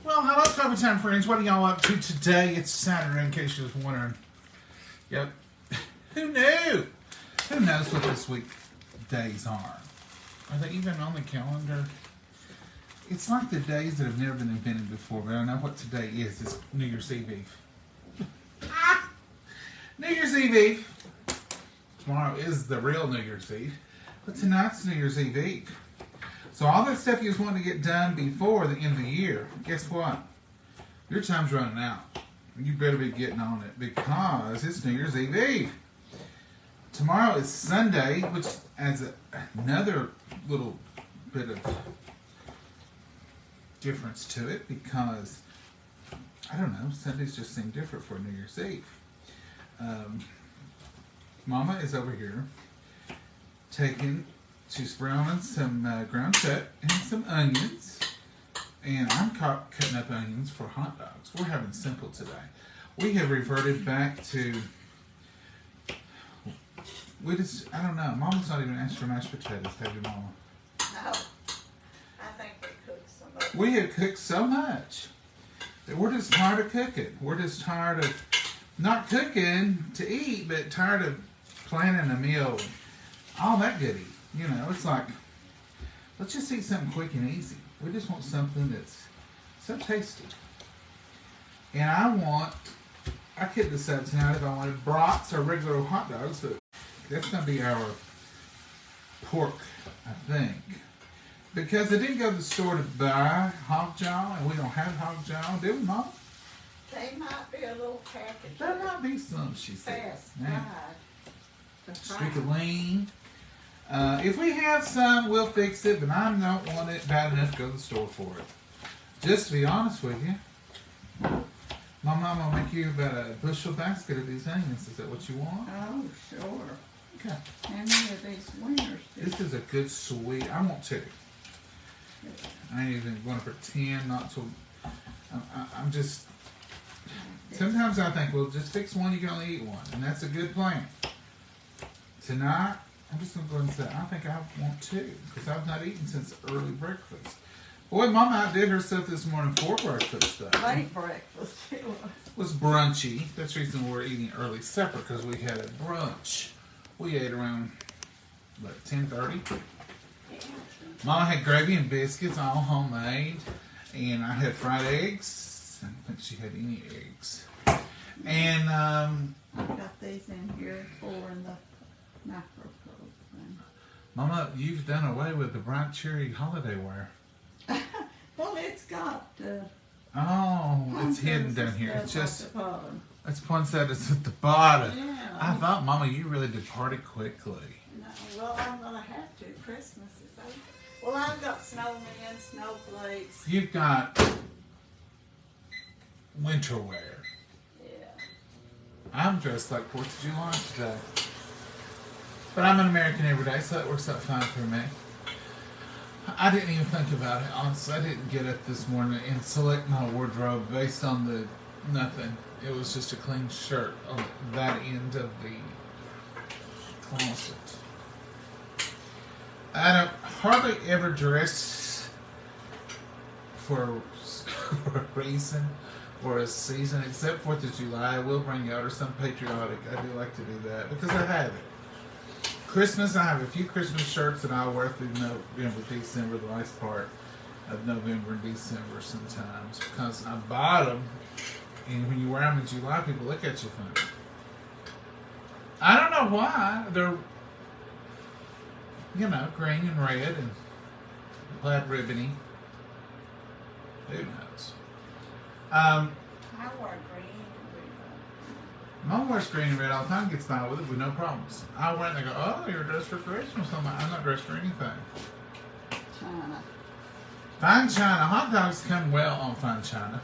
Well, hello, Coffee Time friends. What are y'all up to today? It's Saturday, in case you was wondering. Yep. Who knew? Who knows what this week days are? Are they even on the calendar? It's like the days that have never been invented before, but I know what today is. It's New Year's Eve. New Year's Eve. Tomorrow is the real New Year's Eve, but tonight's New Year's Eve. So all that stuff you just want to get done before the end of the year, guess what? Your time's running out. You better be getting on it because it's New Year's Eve. Tomorrow is Sunday, which adds another little bit of difference to it because, I don't know, Sundays just seem different for New Year's Eve. Mama is over here she's browning some ground chuck and some onions. And I'm cutting up onions for hot dogs. We're having simple today. We have reverted back to, I don't know. Mama's not even asked for mashed potatoes, have you, Mama? No. I think we cooked so much. We have cooked so much that we're just tired of cooking. We're just tired of not cooking to eat, but tired of planning a meal and all that goodie. You know, it's like, let's just eat something quick and easy. We just want something that's so tasty. And I could decide tonight if I wanted brats or regular hot dogs, but that's going to be our pork, I think. Because I didn't go to the store to buy hog jaw, and we don't have hog jaw, do we, Mom? They might be a little package. There might be some, she said. Fast fried. Streak of lean. If we have some, we'll fix it, but I don't want it bad enough to go to the store for it. Just to be honest with you, my mom will make you about a bushel basket of these onions. Is that what you want? Oh, sure. Okay. How many of these winners do This is a good sweet. I want 2. I ain't even going to pretend not to. I'm just. Sometimes I think, well, just fix one, you can only eat one. And that's a good plan. Tonight, I'm just going to go ahead and say, I think I want 2. Because I've not eaten since early breakfast. Boy, Mama outdid herself this morning for breakfast, though. late breakfast? It Was brunchy. That's the reason we're eating early supper, because we had a brunch. We ate around, 10:30? Yeah. Mama had gravy and biscuits, all homemade. And I had fried eggs. I don't think she had any eggs. And, I've got these in here for in the microwave thing. Mama, you've done away with the bright cherry holiday wear. Well, it's got Oh, it's hidden down here. It's just, at the bottom. it's poinsettias at the bottom. Yeah. I thought, Mama, you really departed quickly. No, well, I'm going to have to. Christmas is over. Well, I've got snowmen, snowflakes. You've got winter wear. Yeah. I'm dressed like 4th of July today. But I'm an American every day, so that works out fine for me. I didn't even think about it, honestly. I didn't get up this morning and select my wardrobe based on the nothing. It was just a clean shirt on that end of the closet. I don't hardly ever dress for a reason or a season, except 4th of July. I will bring out or some patriotic. I do like to do that because I have it. Christmas, I have a few Christmas shirts that I'll wear through November, December, the last part of November and December sometimes because I bought them, and when you wear them in July, people look at you funny. I don't know why. They're, green and red and plaid ribbony. Who knows? I wear green. Mom wears green and red all the time, gets by with it with no problems. I wear it and they go, oh, you're dressed for Christmas. I'm not dressed for anything. China. Fine china. Hot dogs come well on fine china.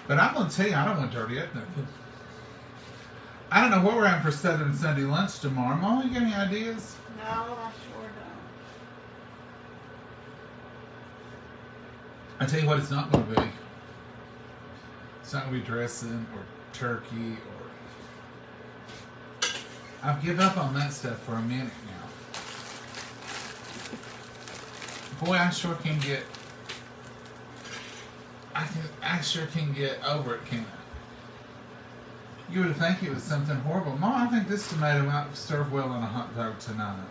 But I'm going to tell you, I don't want to dirty up nothing. I don't know what we're having for Southern Sunday lunch tomorrow. Mom, you got any ideas? No, I sure don't. I tell you what it's not going to be. It's not going to be dressing or turkey or... I've given up on that stuff for a minute now. Boy, I sure can get I sure can get over it, can I? You would think it was something horrible. Mom, I think this tomato might serve well on a hot dog tonight.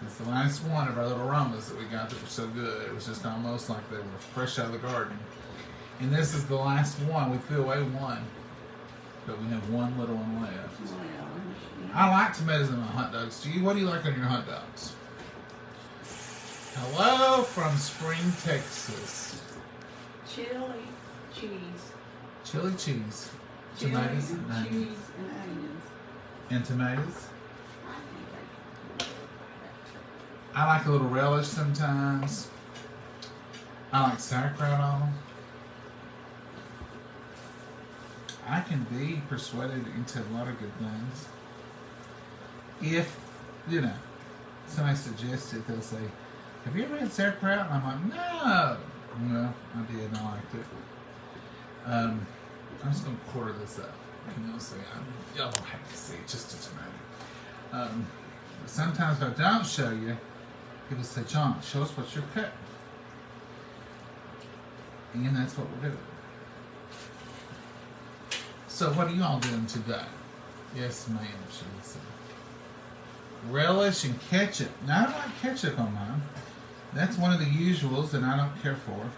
It's the last one of our little Romas that we got that were so good. It was just almost like they were fresh out of the garden. And this is the last one. We threw away one. But we have one little one left. I like tomatoes in my hot dogs. Do you? What do you like on your hot dogs? Hello from Spring, Texas. Chili cheese. Chili cheese. Chili Tomatoes and and onions. cheese and onions. And tomatoes. I think they can. I like a little relish sometimes. I like sauerkraut on them. I can be persuaded into a lot of good things. If, somebody suggests it, they'll say, have you ever had sauerkraut? And I'm like, no. No, I did, and I liked it. I'm just going to quarter this up. And you'll see, y'all don't have to see it, just a tomato. Sometimes if I don't show you, people say, John, show us what you're cutting. And that's what we're doing. So what are you all doing today? Yes, ma'am, she would say. Relish and ketchup. Now, I don't like ketchup on mine. That's one of the usuals that I don't care for.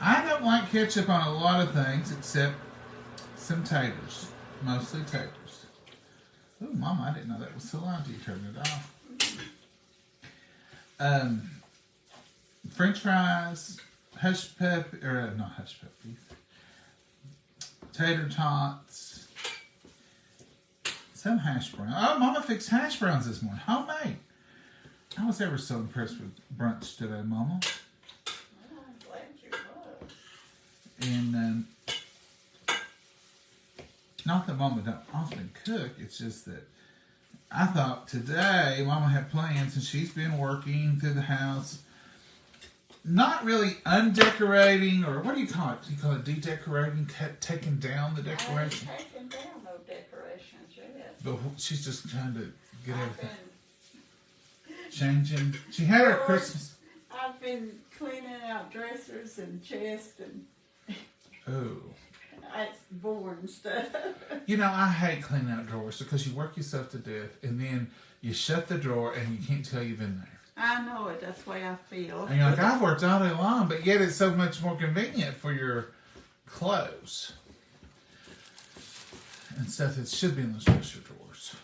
I don't like ketchup on a lot of things except some taters. Mostly taters. Oh, Mama, I didn't know that was so loud. You turned it off. French fries, hush pepper, or not hush pepper, tater tots, some hash browns. Oh, Mama fixed hash browns this morning. Homemade. I was ever so impressed with brunch today, Mama. Oh, I'm glad you was. And not that Mama don't often cook, it's just that I thought today Mama had plans and she's been working through the house. Not really undecorating, or what do you call it? Do you call it de-decorating, taking down the decoration? I ain't taking down no decorations yet. But she's just trying to get I've everything been, changing. She had her Christmas. I've been cleaning out dressers and chests and Oh. it's boring stuff. I hate cleaning out drawers because you work yourself to death and then you shut the drawer and you can't tell you've been there. I know it. That's the way I feel. And you're like, I've worked all day long, but yet it's so much more convenient for your clothes and stuff that should be in those dresser drawers.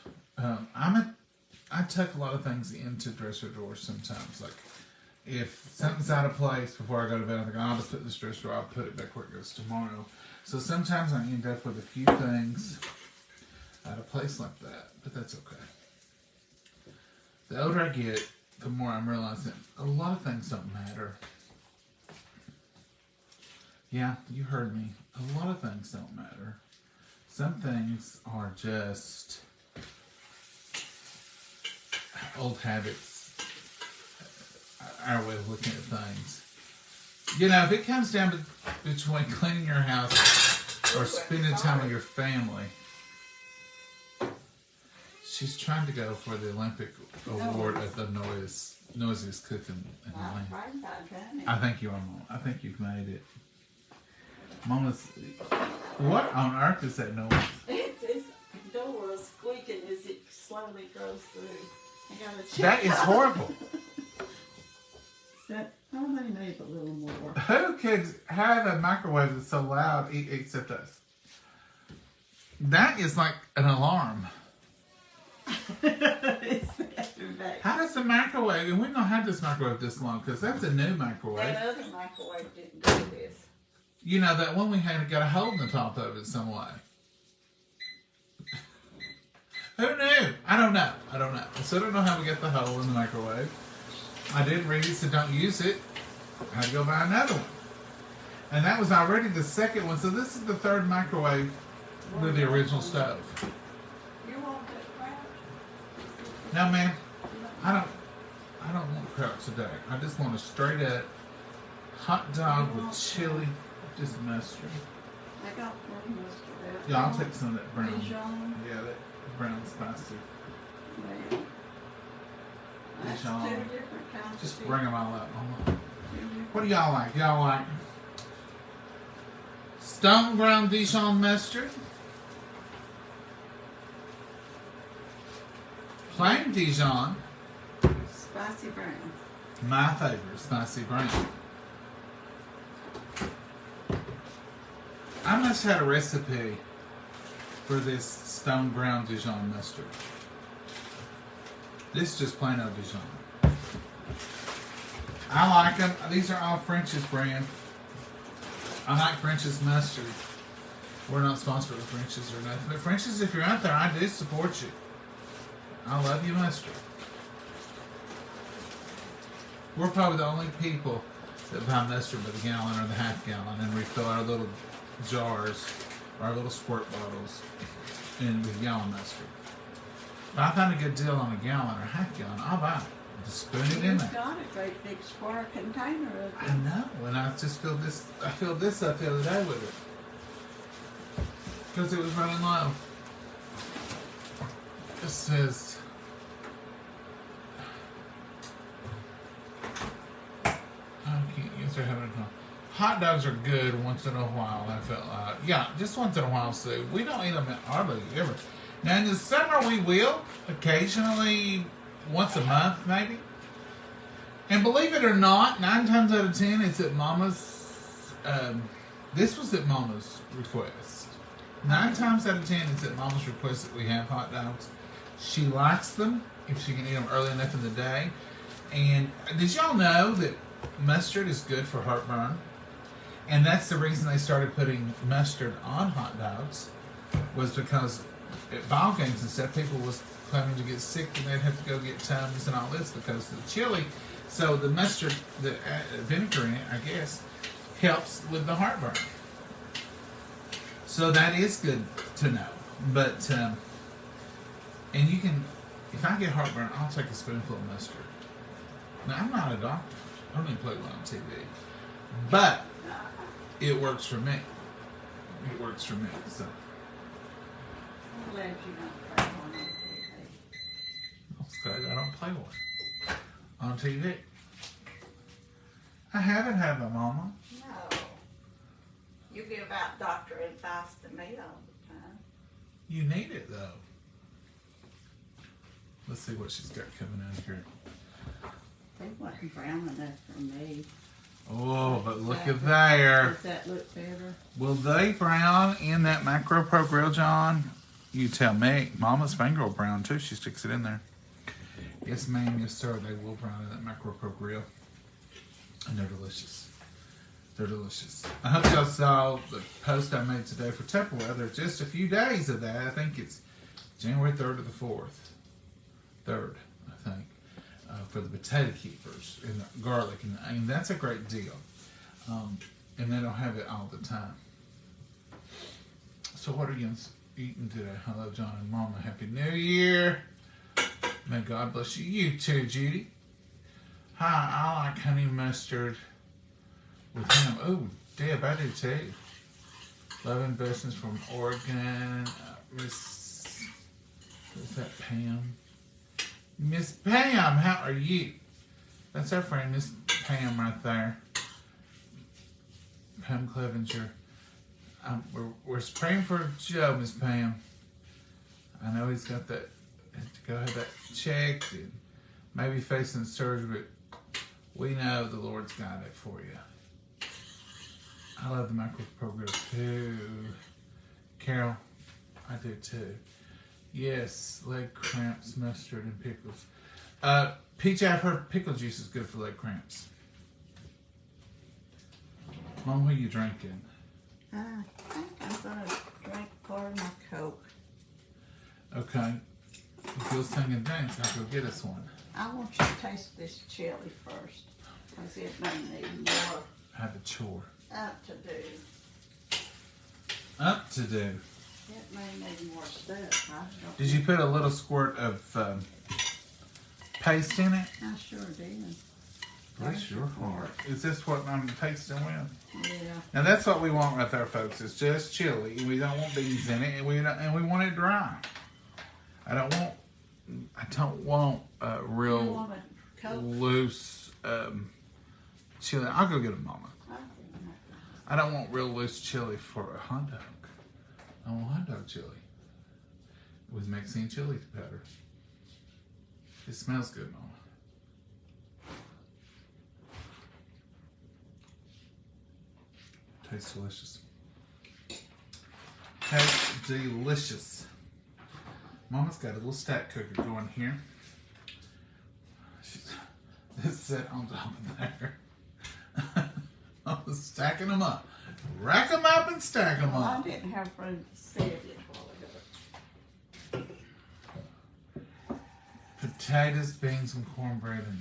I tuck a lot of things into dresser drawers sometimes. Like if something's out of place before I go to bed, I think I'll just put this dresser drawer. I'll put it back where it goes tomorrow. So sometimes I end up with a few things out of place like that, but that's okay. The older I get, the more I'm realizing a lot of things don't matter. Yeah, you heard me. A lot of things don't matter. Some things are just old habits, our way of looking at things. If it comes down to between cleaning your house or spending time with your family, she's trying to go for the Olympic award of the noisiest cook in the land. I think you are, Mom. I think you've made it. Mama's. What on earth is that noise? It's door squeaking as it slowly goes through. I gotta check. That is horrible. I may need a little more. Who could have a microwave that's so loud except us? That is like an alarm. How does the microwave, and we've not had this microwave this long because that's a new microwave. That other microwave didn't do this. That one we had got a hole in the top of it some way. Who knew? I don't know. I still don't know how we got the hole in the microwave. I did read it, so don't use it. I had to go buy another one. And that was already the second one. So this is the third microwave with the original stove. You want that crouch? No, ma'am. I don't want crouch today. I just want a straight up hot dog with chili, just mustard. I got one mustard. Yeah, I'll take some of that brown. Dijon. Yeah, that brown spicy. Yeah. That's Dijon. 2 different kinds Just of bring them all up, Mama. Mhm. What do y'all like? Y'all like stone ground Dijon mustard? Plain Dijon? Spicy brown. My favorite, spicy brown. I must have had a recipe for this stone ground Dijon mustard. This is just plain old Dijon. I like them. These are all French's brand. I like French's mustard. We're not sponsored with French's or nothing. But French's, if you're out there, I do support you. I love you mustard. We're probably the only people that buy mustard by the gallon or the half gallon and refill our little jars, our little squirt bottles in with gallon mustard. If I find a good deal on a gallon or a half gallon, I'll buy it. Just spoon it in You've there. got a great big square container of I it. know, and I just filled this. I filled this up the other day with it because it was running low. It says I can't answer having a hot dogs are good once in a while. I felt like just once in a while. So we don't eat them hardly ever. Now in the summer we will occasionally, once a month maybe. And believe it or not, 9 times out of 10, it's at Mama's. This was at Mama's request. 9 times out of 10, it's at Mama's request that we have hot dogs. She likes them if she can eat them early enough in the day. And did y'all know that mustard is good for heartburn? And that's the reason they started putting mustard on hot dogs, was because at ball games and stuff, people was claiming to get sick and they'd have to go get Tums and all this because of the chili. So the mustard, the vinegar in it, I guess, helps with the heartburn. So that is good to know. But, and you can, if I get heartburn, I'll take a spoonful of mustard. Now, I'm not a doctor. I don't even play one on TV. But it works for me. It works for me, so. I'm glad you don't play one on TV. That's good. I don't play one on TV. I haven't had my mama. No. You give out doctor advice to me all the time. You need it though. Let's see what she's got coming out here. They wasn't brown enough for me. Oh, but look at there. Does that look better? Will they brown in that Macro Pro Grill, John? You tell me. Mama's finger will brown too. She sticks it in there. Yes, ma'am. Yes, sir. They will brown in that Macro Pro Grill. And they're delicious. They're delicious. I hope y'all saw the post I made today for Tupperware. There's just a few days of that. I think it's January 3rd or the 4th. 3rd, I think. For the potato keepers and the garlic. And that's a great deal. And they don't have it all the time. So what are you eating today? Hello, John and Mama. Happy New Year. May God bless you. You too, Judy. Hi, I like honey mustard with ham. Oh, Deb, I do too. Loving business from Oregon. Miss, who's that, Pam? Miss Pam, how are you? That's our friend, Miss Pam, right there. Pam Clevenger. We're praying for Joe, Miss Pam. I know he's got that, to go have that checked and maybe facing surgery, but we know the Lord's got it for you. I love the Macro Pro Grill too. Carol, I do too. Yes, leg cramps, mustard, and pickles. Peach, I've heard pickle juice is good for leg cramps. Mom, what are you drinking? I think I'm going to drink part of my Coke. Okay. If you'll sing and dance, I'll go get us one. I want you to taste this chili first, because it may need more I have a chore. up to do. Up to do. It may need more stuff. I don't Did you put a little squirt of paste in it? I sure did. Bless your heart. Is this what I'm tasting with? Yeah. Now that's what we want right there, folks. It's just chili. We don't want beans in it, and we want it dry. I don't want You real want a Coke? loose chili. I'll go get a Mama. I didn't know. I don't want real loose chili for a hot dog. I want hot dog chili with Mexican chili powder. It smells good, Mama. Tastes delicious. Tastes delicious. Mama's got a little stack cooker going here. It's set on top of there. Mama's stacking them up. Rack them up and stack them Well, I up. didn't have room to set it while ago. Potatoes, beans, and cornbread, and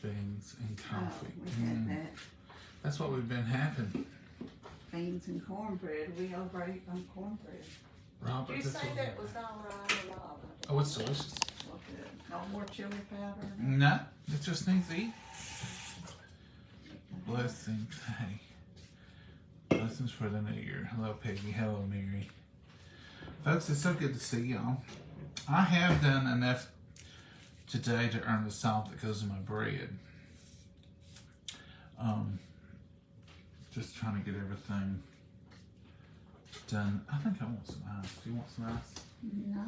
beans and Oh, coffee. we had that. That's what we've been having. Beans and cornbread. We overate on cornbread. Robert, Did you that's say what that we- was all right or not? Oh, it's delicious. Well, good. No more chili powder? No, it just needs to eat. Blessings. Hey. Blessings for the new year. Hello, Peggy. Hello, Mary. Folks, it's so good to see y'all. I have done enough today to earn the salt that goes in my bread. Just trying to get everything done. I think I want some ice. Do you want some ice? No.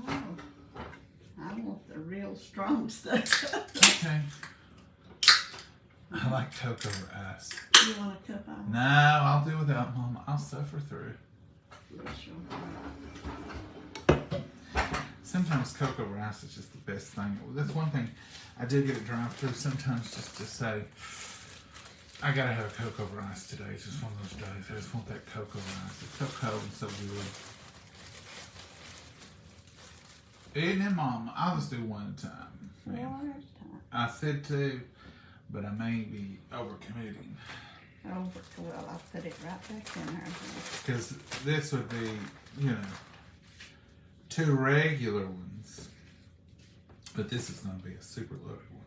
I want the real strong stuff. Okay. I like Coke over ice. You want a cup of No, I'll do without, Mama. I'll suffer through. Sure. Sometimes Coke over ice is just the best thing. That's one thing I do get at drive-through sometimes, just to say, I gotta have a Coke over ice today. It's just one of those days. I just want that Coke over ice. It's so cold and so good. Isn't it, Mama? I'll just do one time. Man. One at a time. I said two, but I may be overcommitting. Well, I'll put it right back in there. Because this would be, you know, two regular ones. But this is going to be a super loaded one.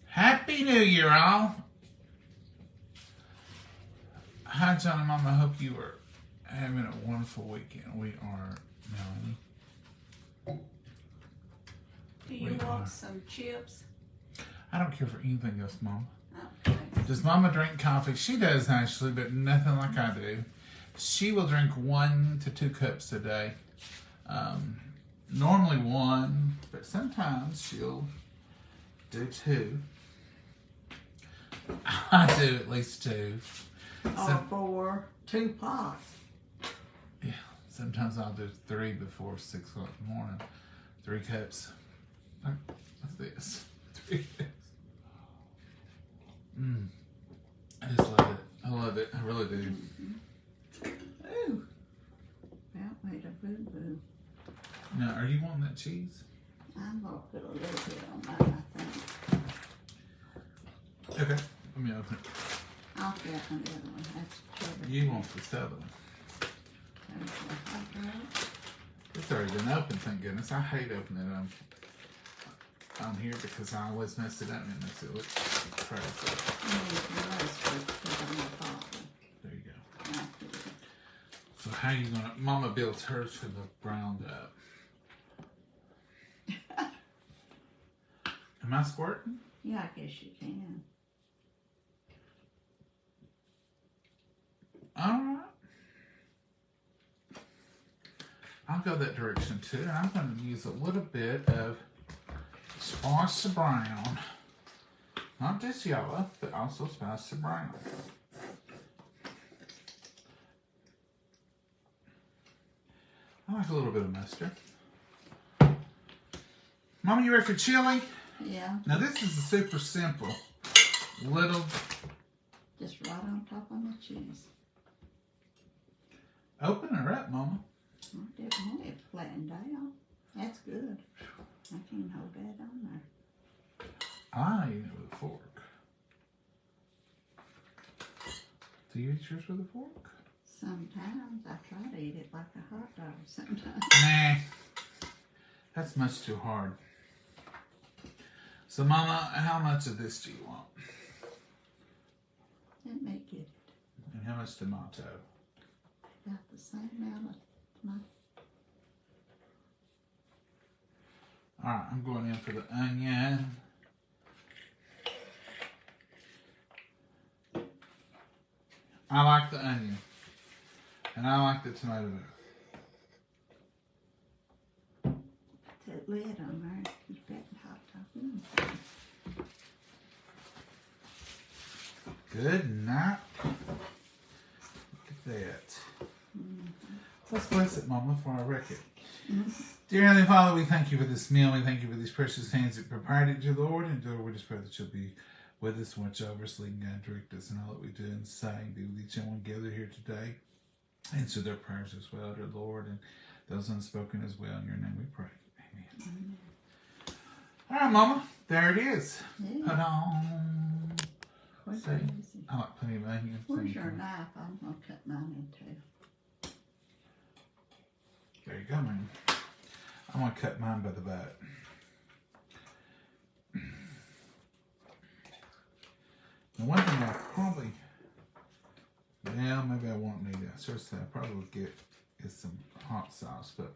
Happy New Year, all. Hi, John and Mom. I hope you are having a wonderful weekend. We are, Melanie. Do you We want are. some chips? I don't care for anything else, Mom. Okay. Does Mama drink coffee? She does, actually, but nothing like I do. She will drink 1 to 2 cups a day. Normally 1, but sometimes she'll do 2. I do at least 2. Or for 2 pots. Yeah, sometimes I'll do 3 before 6 o'clock in the morning. 3 cups. What's this? 3 cups. I just love it. I love it. I really do. Ooh. That made a boo-boo. Now, are you wanting that cheese? I'm going to put a little bit on mine, I think. Okay. Let me open it. I'll get on the other one. That's cheddar. You want the southern one. There's the hot dog. It's already been open, thank goodness. I hate opening it on here because I always mess it up and it makes it look crazy. There you go. So how you gonna, Mama builds hers from the ground up. Am I squirting? Yeah, I guess you can. Alright. I'll go that direction too. I'm going to use a little bit of spicy brown. Not just yellow, but also spicy brown. I like a little bit of mustard. Mama, you ready for chili? Yeah, Now this is a super simple little. just right on top of my cheese. Open her up, Mama. I didn't want it flattened down. That's good. I can hold that on there. I eat it with a fork. Do you eat yours with a fork? Sometimes I try to eat it like a hot dog sometimes. Nah. That's much too hard. So, Mama, how much of this do you want? Let me get it. And how much tomato? About the same amount of tomato. Alright, I'm going in for the onion. I like the onion. And I like the tomato both. That lid on there, keep that hot dog. Good night. Look at that. Let's bless it, Mama, before I wreck it. Dear Heavenly Father, we thank you for this meal. We thank you for these precious hands that prepared it, dear Lord. And Lord, we just pray that you'll be with us, watch over us, lead and guide, direct us in all that we do and say. Be with each and one gathered here today. Answer their prayers as well, dear Lord, and those unspoken as well. In your name we pray. Amen. All right, Mama. There it is. Yeah. Put on. What's See, I like plenty of onions. Where's your knife? I'm going to cut mine in two. There you go, man. I'm going to cut mine by the butt. The one thing I probably, yeah, maybe I won't need it. Seriously, I probably will get is some hot sauce, but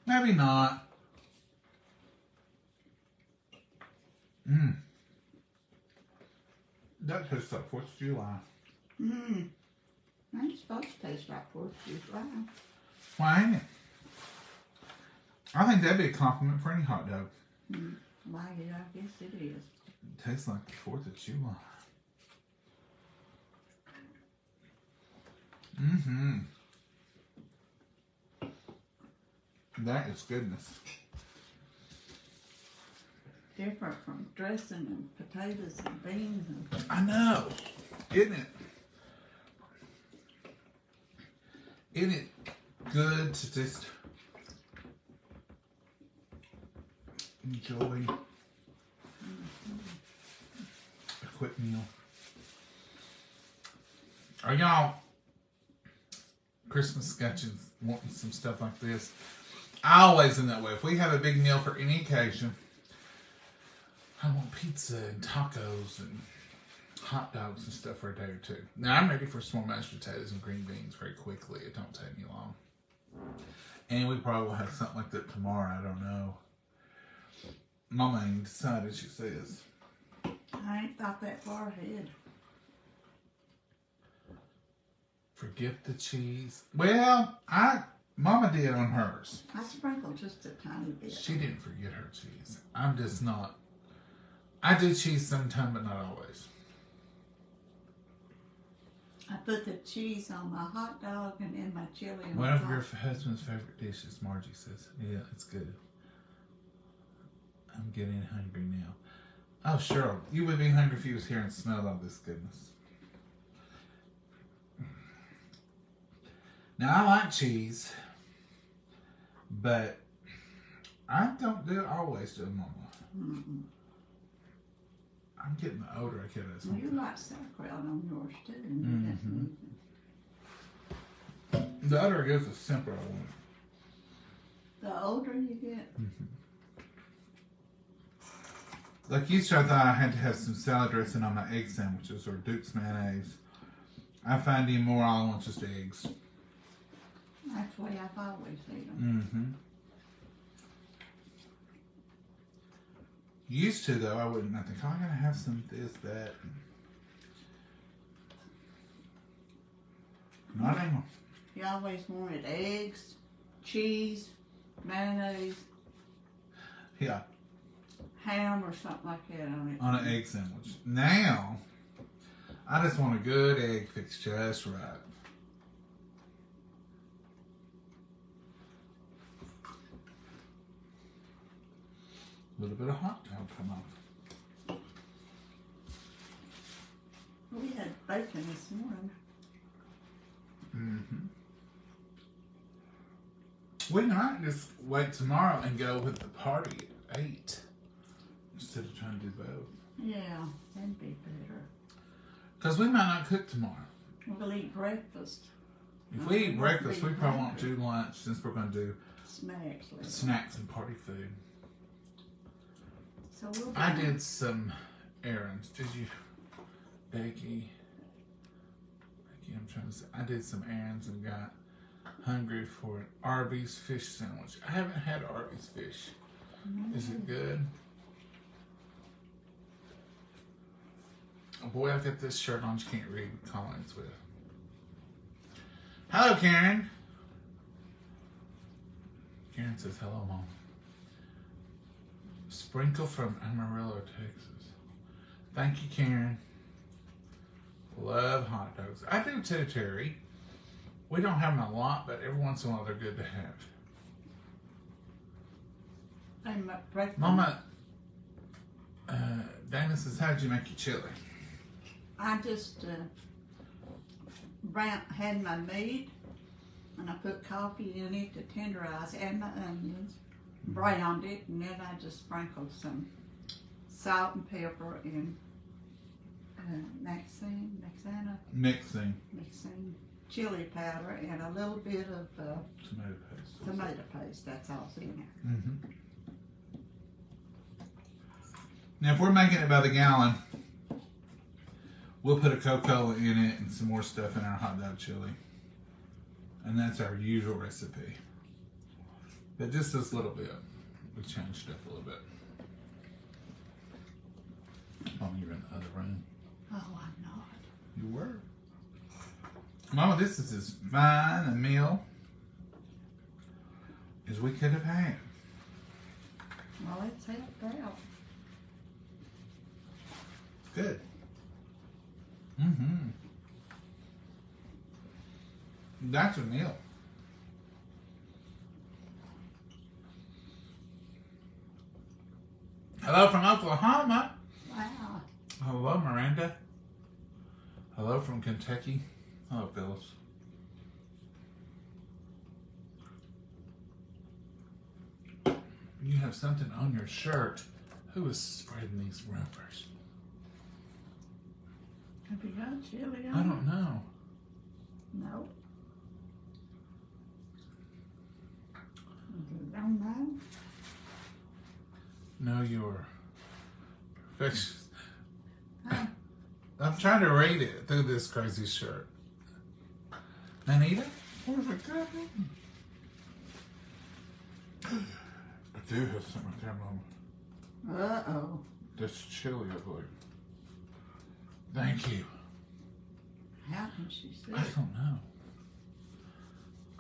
maybe not. That tastes like 4th of July. Ain't supposed to taste like 4th of July. Why ain't it? I think that'd be a compliment for any hot dog. Why, yeah, I guess it is. It tastes like the 4th of July. That is goodness. Different from dressing and potatoes and beans. And I know. Isn't it? Isn't it good to just enjoy a quick meal? Are y'all Christmas sketches wanting some stuff like this? I always am that way. If we have a big meal for any occasion, I want pizza and tacos and hot dogs and stuff for a day or two. Now, I'm ready for some more mashed potatoes and green beans very quickly. It don't take me long. And we probably will have something like that tomorrow. I don't know. Mama ain't decided, she says. I ain't thought that far ahead. Forget the cheese. Well, Mama did on hers. I sprinkled just a tiny bit. She didn't forget her cheese. I'm just not. I do cheese sometime, but not always. I put the cheese on my hot dog and then my chili on One of top. your husband's favorite dishes, Margie says. Yeah, it's good. I'm getting hungry now. Oh, Cheryl, you would be hungry if you was here and smelled all this goodness. Now, I like cheese, but I don't do it always, do Mama. I'm getting the older I get as Well, you like sauerkraut on yours too. The older I get, the simpler I want it. The older you get. Like yesterday, I thought I had to have some salad dressing on my egg sandwiches or Duke's mayonnaise. I find anymore all I want just eggs. That's the way I've always eaten them. Used to, though, I wouldn't. I think, oh, I gotta have some this, that. Not anymore. You always wanted eggs, cheese, mayonnaise, Yeah, ham or something like that on it. on an egg sandwich. Now, I just want a good egg fixed just right. A little bit of hot dog come off. We had bacon this morning. We might just wait tomorrow and go with the party at 8 instead of trying to do both. Yeah, that'd be better. Because we might not cook tomorrow. We'll eat breakfast. If we eat breakfast, we probably won't do lunch since we're going to do Snacks later. snacks and party food. So we'll I did some errands. Did you, Becky? I'm trying to say. I did some errands and got hungry for an Arby's fish sandwich. I haven't had Arby's fish Is it good? Oh boy, I've got this shirt on. You can't read what Collins with. Hello, Karen. Karen says, hello, Mom. Sprinkle from Amarillo, Texas. Thank you, Karen. Love hot dogs. I do too, Terry. We don't have them a lot, but every once in a while they're good to have. I'm right. Mama, Dana says, how'd you make your chili? I just had my meat, and I put coffee in it to tenderize, and my onions, browned it, and then I just sprinkled some salt and pepper and Mixing. chili powder and a little bit of Tomato paste. tomato paste. That's all's in there. Mm-hmm. Now, if we're making it by the gallon, we'll put a Coca-Cola in it and some more stuff in our hot dog chili. And that's our usual recipe. But just this little bit, we changed it up a little bit. Oh, you're in the other room. Oh, I'm not. You were. Mama, this is as fine a meal as we could have had. Well, it's helped out. Good. Mm-hmm. That's a meal. Hello from Oklahoma. Wow. Hello, Miranda. Hello from Kentucky. Hello, Phyllis. You have something on your shirt. Who is spreading these rumors? Have you got chili on? I don't know. No. You don't know? No, you're perfectionist. Huh? I'm trying to read it through this crazy shirt. Anita? Where's it going? I do have something right there, Mama. Uh-oh. That's chili, I believe. Thank you. How can she see I it? don't know.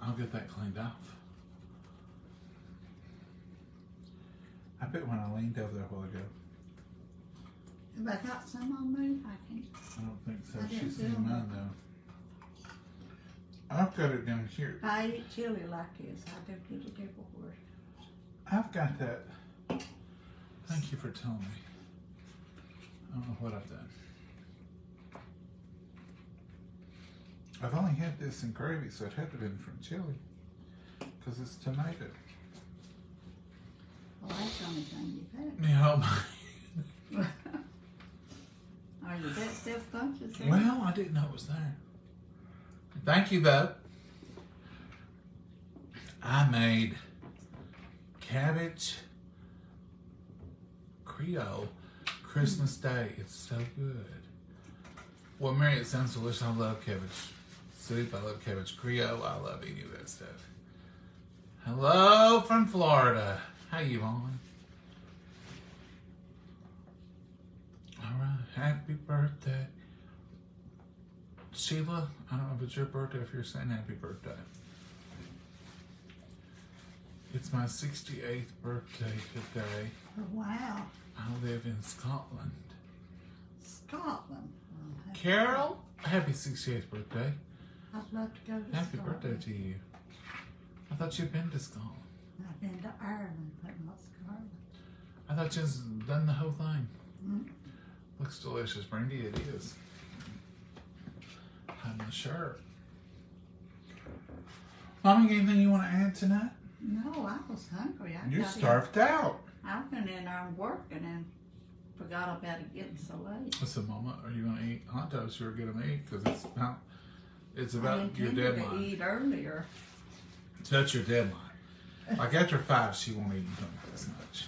I'll get that cleaned off. I bet when I leaned over there a while ago. Have I got some on me? I can't. I don't think so. I didn't She's feel seen mine that. though. I've got it down here. If I eat chili like this, I go get it everywhere. I've got that. Thank you for telling me. I don't know what I've done. I've only had this in gravy, so it had to have been from chili. Because it's tomato. Well, that's the only thing you've Yeah, had. Are you that self-conscious? well, I didn't know it was there. Thank you, though. I made cabbage Creole Christmas Day. It's so good. Well, Mary, it sounds delicious. I love cabbage soup. I love cabbage Creole. I love any of that stuff. Hello from Florida. How you on? All right. Happy birthday. Sheila, I don't know if it's your birthday, if you're saying happy birthday. It's my 68th birthday today. Oh, wow. I live in Scotland. Scotland. Oh, happy Carol, happy 68th birthday. I'd love to go to Happy Scotland. birthday to you. I thought you'd been to Scotland. I've been to Ireland, but not Scotland. I thought you had done the whole thing. Mm. Looks delicious, Brandy. It is. I'm not sure. Mommy, anything you want to add tonight? No, I was hungry. You're starved out. I went in there and working and forgot about it getting so late. Listen, Mama, are you going to eat hot dogs? You're going to eat because it's I about your intended deadline. to eat earlier. So that's your deadline. Like after 5, she won't eat as much.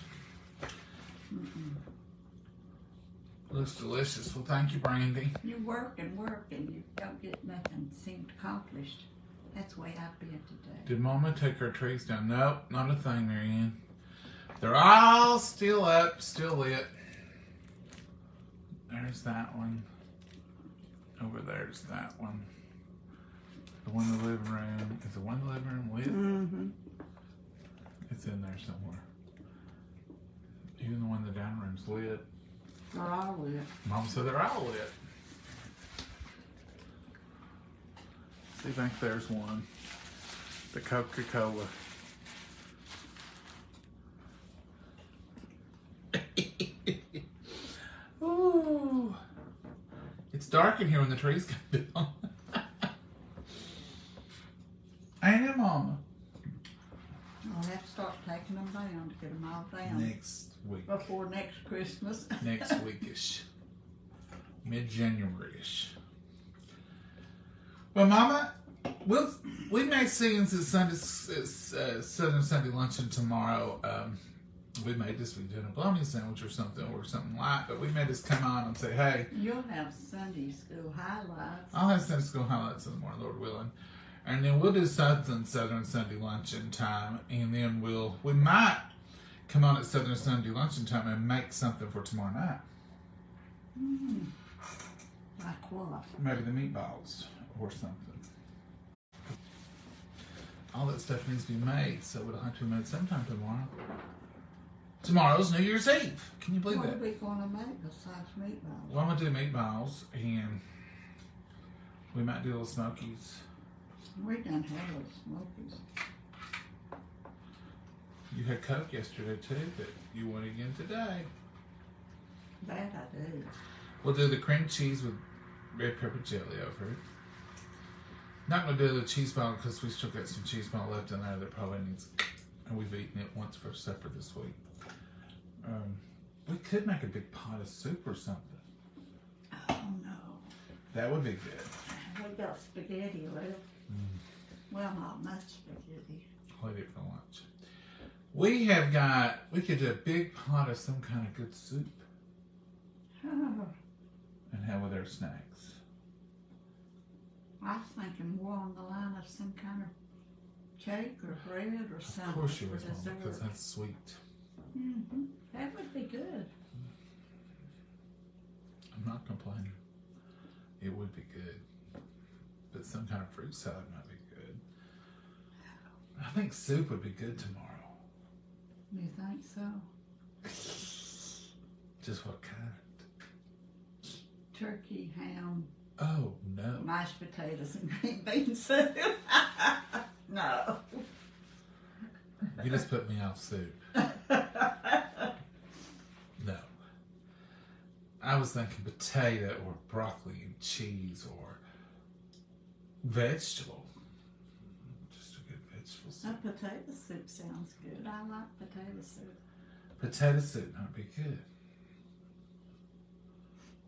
Looks delicious. Well, thank you, Brandy. You work and you don't get nothing seemed accomplished. That's the way I've been today. Did Mama take her trees down? Nope, not a thing, Marianne. They're all still up, still lit. There's that one. Over there's that one. The one in the living room. Is the one in the living room lit? Mm-hmm. It's in there somewhere. Even the one in the dining room's lit. They're all lit. Mom said they're all lit. See, back there's one. The Coca-Cola. Ooh. It's dark in here when the trees come down. Ain't it, Mama? I'll have to start taking them down to get them all down Next week. before next Christmas. Next weekish. Mid-January-ish. Well, Mama, we may see you since Southern Sunday luncheon tomorrow. We may just be doing a bologna sandwich or something light, but we may just come on and say, hey. You'll have Sunday school highlights. I'll have Sunday school highlights in the morning, Lord willing. And then we'll do something Southern Sunday luncheon time, and then we might come on at Southern Sunday luncheon time and make something for tomorrow night. Mm. Like what? Maybe the meatballs or something. All that stuff needs to be made, so it'll have to be made sometime tomorrow. Tomorrow's New Year's Eve. Can you believe What that? are we going to make besides meatballs? Well, I'm going to do meatballs, and we might do little smokies. We done had those smokies. You had Coke yesterday, too, that you want again today. That I do. We'll do the cream cheese with red pepper jelly over it. Not going to do the cheese ball because we still got some cheese ball left in there that probably needs, and we've eaten it once for supper this week. We could make a big pot of soup or something. Oh no. That would be good. We got spaghetti left. Mm. Well, not much spaghetti. I'll eat it for lunch. We could do a big pot of some kind of good soup Oh, and have with our snacks. I was thinking more on the line of some kind of cake or bread or something. Of course you for was, Mama, dessert. because that's sweet. Mm-hmm. That would be good. I'm not complaining. It would be good. But some kind of fruit salad might be good. I think soup would be good tomorrow. You think so? Just what kind? Turkey, ham, Oh, no. mashed potatoes, and green bean soup. No. You just put me off soup. No. I was thinking potato or broccoli and cheese or vegetable. Just a good vegetable A soup. potato soup sounds good. I like potato soup. Potato soup might be good.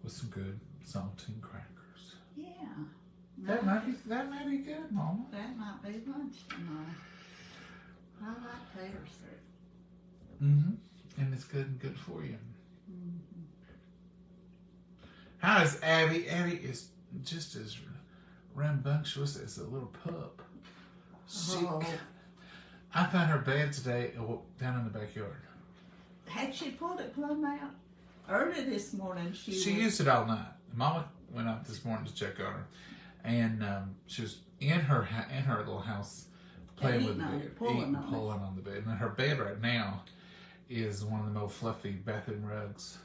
With some good saltine crackers. Yeah. That might be good, Mama. That might be lunch tonight. I like tater soup. Mm-hmm. And it's good and good for you. Mm-hmm. How is Abby? Abby is just as rambunctious as a little pup. Oh. I found her bed today down in the backyard. Had she pulled it plumb out? Early this morning she was, used it all night. Mama went out this morning to check on her, and she was in her little house playing with the bed, pulling on the bed. And her bed right now is one of them old fluffy bathroom rugs,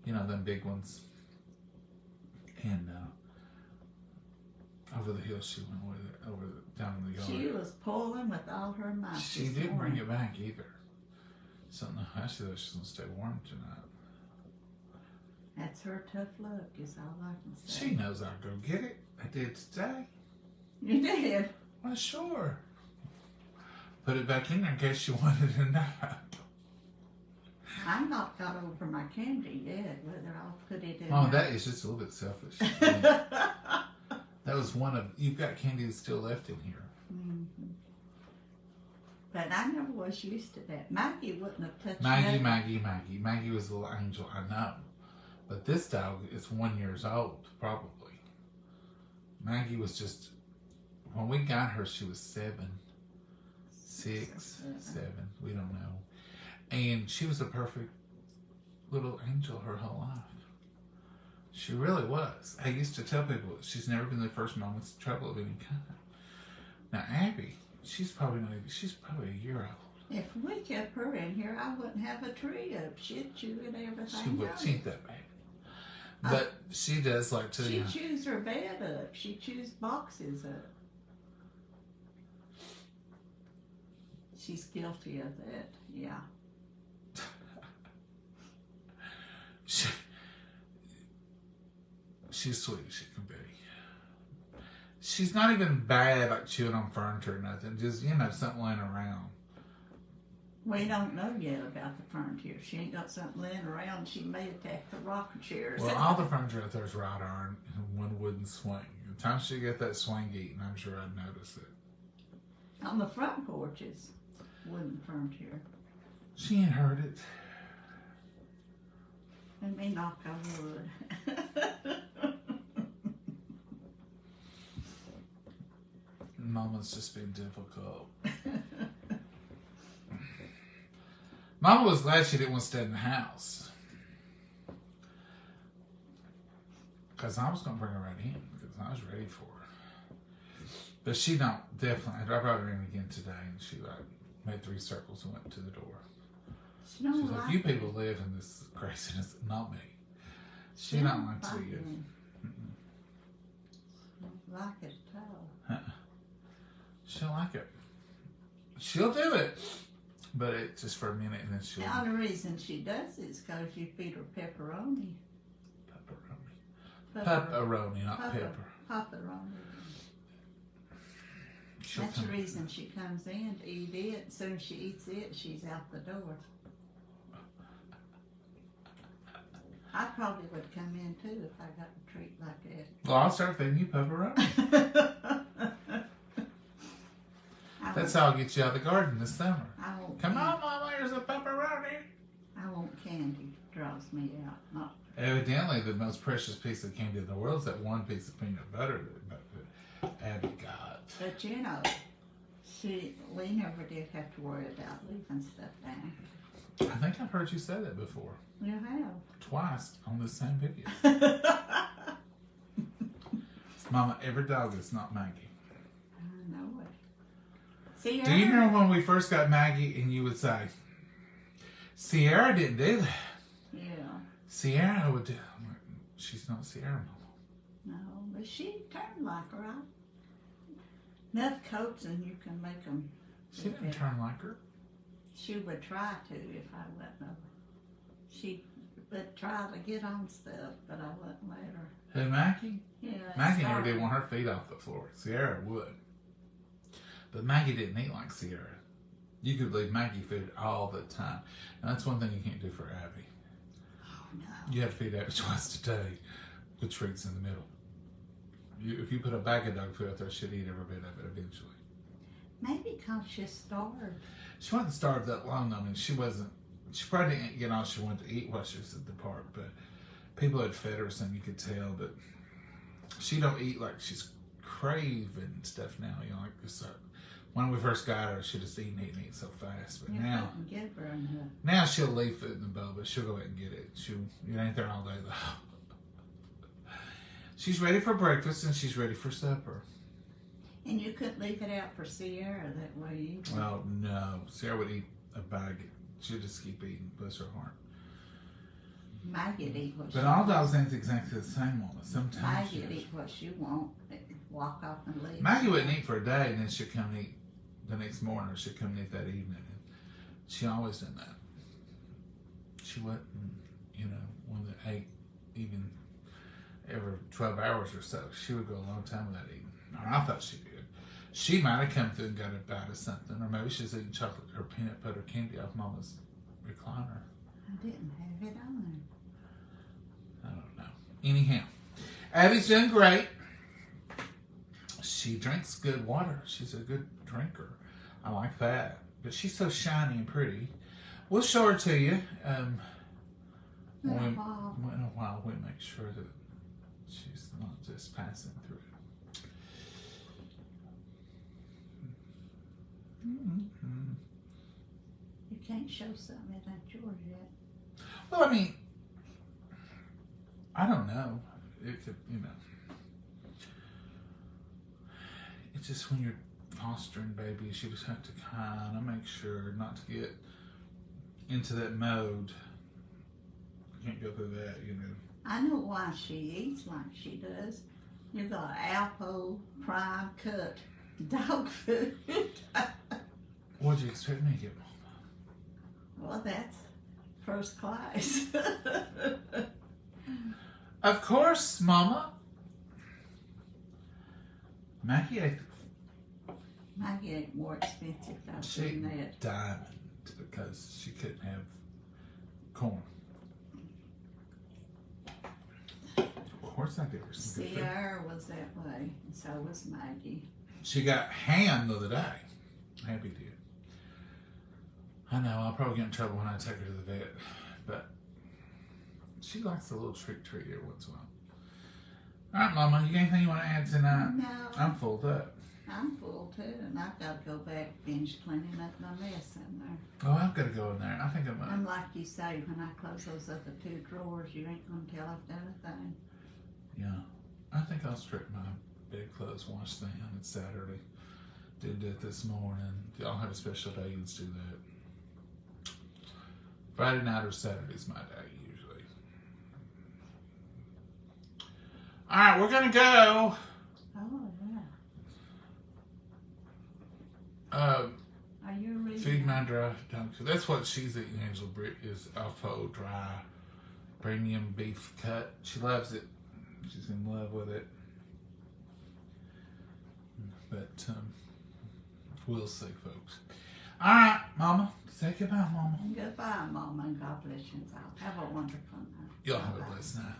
you know, them big ones. And over the hill she went with it, down in the yard. She was pulling with all her might. She didn't bring it back either. So no, actually though, she's gonna stay warm tonight. That's her tough luck, is all I can say. She knows I'll go get it. I did today. You did? Well, sure. Put it back in there in case you wanted a nap. I've not got over my candy yet, whether I'll put it in Oh, there. that is just a little bit selfish. That was one of, you've got candy that's still left in here. Mm-hmm. But I never was used to that. Maggie wouldn't have touched Maggie, nothing. Maggie was a little angel, I know. But this dog is 1 year old, probably. Maggie was just, when we got her, she was 7, 6, 7, we don't know. And she was a perfect little angel her whole life. She really was. I used to tell people she's never been the first moment's trouble of any kind. Now Abby, she's probably a year old. If we kept her in here, I wouldn't have a tree up. She'd chew it everything. She would. She ain't that bad. But she does like to. She chews her bed up. She chews boxes up. She's guilty of that. Yeah. She's sweet as she can be. She's not even bad like chewing on furniture or nothing. Just, something laying around. We don't know yet about the furniture. She ain't got something laying around. She may attack the rocker chairs. Well, all the furniture out there is wrought iron and one wooden swing. The time she get that swing eaten, I'm sure I'd notice it. On the front porches, wooden furniture. She ain't heard it. Let me knock on wood. Mama's just been difficult. Mama was glad she didn't want to stay in the house. Because I was going to bring her right in. Because I was ready for her. But she don't, definitely. I brought her in again today. And she made 3 circles and went to the door. She don't She's like, you people live in this craziness. Not me. She don't like to see it. Like it at all. She'll like it. She'll do it. But it's just for a minute and then she'll... The only reason she does it is because you feed her pepperoni. Pepperoni, not pepper. Pepperoni. She'll That's the reason she comes in to eat it. As soon as she eats it, she's out the door. I probably would come in too if I got a treat like that. Well, I'll start feeding you pepperoni. That's how I'll get you out of the garden this summer. Come on, Mama, here's a pepperoni. I want candy. Draws me out. Not Evidently, the most precious piece of candy in the world is that one piece of peanut butter that Abby got. But we never did have to worry about leaving stuff down. I think I've heard you say that before. You have. Twice on the same video. Mama, every dog is not Maggie. I know it. Sierra. Do you remember when we first got Maggie and you would say, Sierra didn't do that? Yeah. Sierra would do. She's not Sierra, Mama. No, but she turned like her. Enough coats and you can make them. She didn't turn like her. She would try to if I wouldn't have. She would try to get on stuff, but I wouldn't let her. Who, Maggie? Yeah. Maggie never did want her feet off the floor. Sierra would. But Maggie didn't eat like Sierra. You could leave Maggie food all the time. And that's one thing you can't do for Abby. Oh, no. You have to feed Abby twice a day with treats in the middle. If you put a bag of dog food out there, she'd eat every bit of it eventually. Maybe because she's starved. She wasn't starved that long. I mean, she probably didn't get all she wanted to eat while she was at the park, but people had fed her some, you could tell, but she don't eat like she's craving stuff now, like this. When we first got her, she just eat so fast, but You now couldn't give her enough. now she'll leave food in the bowl, but she'll go ahead and get it. It ain't there all day though. She's ready for breakfast and she's ready for supper. And you couldn't leave it out for Sierra that way either. Well, no. Sarah would eat a bag. She'd just keep eating, bless her heart. Maggie'd eat what But she all wants. dogs ain't exactly the same on us. Sometimes Maggie'd eat what she want. Walk off and leave. Maggie wouldn't eat for a day, and then she'd come and eat the next morning, or she'd come and eat that evening. And she always done that. She wasn't, one that ate even every 12 hours or so. She would go a long time without eating. Or I thought she did. She might have come through and got a bite of something, or maybe she's eating chocolate or peanut butter candy off Mama's recliner. I didn't have it on. I don't know. Anyhow, Abby's doing great. She drinks good water. She's a good drinker. I like that. But she's so shiny and pretty. We'll show her to you. In a while, we make sure that she's not just passing through. You can't show something that ain't yours yet. Well, I mean, I don't know. It could, you know. It's just when you're fostering babies, you just have to kind of make sure not to get into that mode. You can't go through that, you know. I know why she eats like she does. You got apple, prime cut, dog food. What'd you expect me to get, Mama? Well, that's first class. Of course, Mama. Maggie ate Maggie ain't more expensive though she than that. ate diamond because she couldn't have corn. Of course I gave her some good food. Sierra was that way, and so was Maggie. She got ham the other day. Abby did. I know, I'll probably get in trouble when I take her to the vet, but she likes a little treat every once in a while. All right, Mama, you got anything you want to add tonight? No, I'm full up. I'm full too, and I've got to go back finish cleaning up my mess in there. Oh, I've got to go in there. I think I'm And like you say, when I close those other 2 drawers, you ain't gonna tell I've done a thing. Yeah, I think I'll strip my bed clothes, wash them. It's Saturday. Did it this morning. Y'all have a special day, let's do that. Friday night or Saturday's my day, usually. All right, we're going to go. Oh, yeah. Are you reading? Feed my dry donkey. That's what she's eating, Angela Britt, is Alpha dry premium beef cut. She loves it. She's in love with it. But we'll see, folks. All right, Mama. Say goodbye, Mama. Goodbye, Mama, and God bless you all. Have a wonderful night. Y'all have a blessed night.